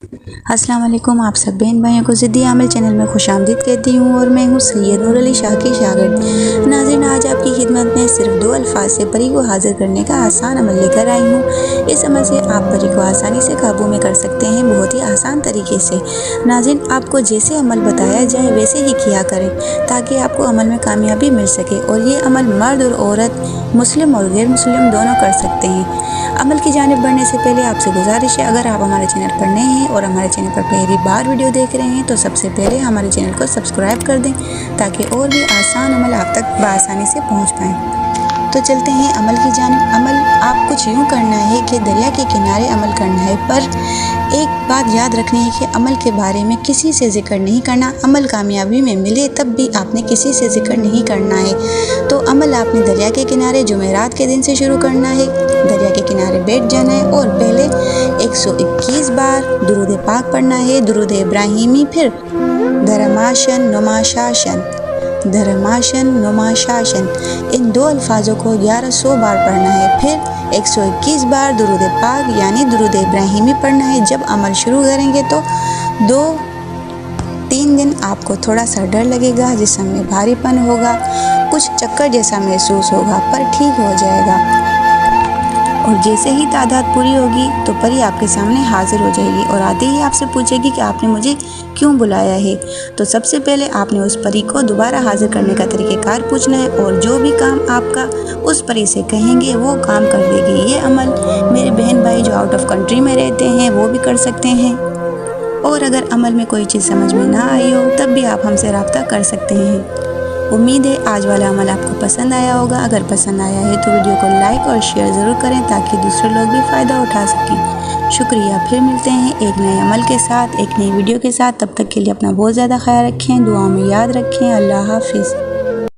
अस्सलाम वालेकुम। आप सब बहन भाइयों को ज़िद्दी आमिल चैनल में खुशामदीद कहती हूँ और मैं हूँ सैयद नूर अली शाह की शागिर्द। नाज़रीन, आज आपकी खिदमत में सिर्फ 2 अल्फाज से परी को हाजिर करने का आसान अमल लेकर आई हूँ। इस अमल से आप परी को आसानी से काबू में कर सकते हैं, बहुत ही आसान तरीके से। नाज़रीन, आपको जैसे अमल बताया जाए वैसे ही किया करें ताकि आपको अमल में कामयाबी मिल सके। और ये अमल मर्द और औरत, मुस्लिम और गैर मुस्लिम दोनों कर सकते हैं। अमल की जानिब बढ़ने से पहले आपसे गुजारिश है, अगर आप हमारे चैनल पर नए हैं और हमारे चैनल पर पहली बार वीडियो देख रहे हैं तो सबसे पहले हमारे चैनल को सब्सक्राइब कर दें ताकि और भी आसान अमल आप तक बआसानी से पहुंच पाएँ। तो चलते हैं अमल की जानिब। अमल आप कुछ यूँ करना है कि दरिया के किनारे अमल करना है, पर एक बात याद रखनी है कि अमल के बारे में किसी से जिक्र नहीं करना। अमल कामयाबी में मिले तब भी आपने किसी से जिक्र नहीं करना है। तो अमल आपने दरिया के किनारे जुमेरात के दिन से शुरू करना है। दरिया के किनारे बैठ जाना है और पहले 121 बार दुरूद पाक पढ़ना है, दुरूद इब्राहिमी, फिर धर्माशन नुमाशाशन, धर्माशन नुमाशाशन, इन 2 अल्फाजों को 1100 बार पढ़ना है। फिर 121 बार दुरूद पाक यानी दुरूद इब्राहिमी पढ़ना है। जब अमल शुरू करेंगे तो 2-3 दिन आपको थोड़ा सा डर लगेगा, जिस्म में भारीपन होगा, कुछ चक्कर जैसा महसूस होगा, पर ठीक हो जाएगा। और जैसे ही तादाद पूरी होगी तो परी आपके सामने हाजिर हो जाएगी और आते ही आपसे पूछेगी कि आपने मुझे क्यों बुलाया है। तो सबसे पहले आपने उस परी को दोबारा हाजिर करने का तरीक़ेकार पूछना है और जो भी काम आपका उस परी से कहेंगे वो काम कर देगी। ये अमल मेरे बहन भाई जो आउट ऑफ कंट्री में रहते हैं वो भी कर सकते हैं। और अगर अमल में कोई चीज़ समझ में ना आई हो तब भी आप हमसे रब्ता कर सकते हैं। उम्मीद है आज वाला अमल आपको पसंद आया होगा। अगर पसंद आया है तो वीडियो को लाइक और शेयर ज़रूर करें ताकि दूसरे लोग भी फ़ायदा उठा सकें। शुक्रिया। फिर मिलते हैं एक नए अमल के साथ, एक नई वीडियो के साथ। तब तक के लिए अपना बहुत ज़्यादा ख्याल रखें, दुआ में याद रखें। अल्लाह हाफिज़।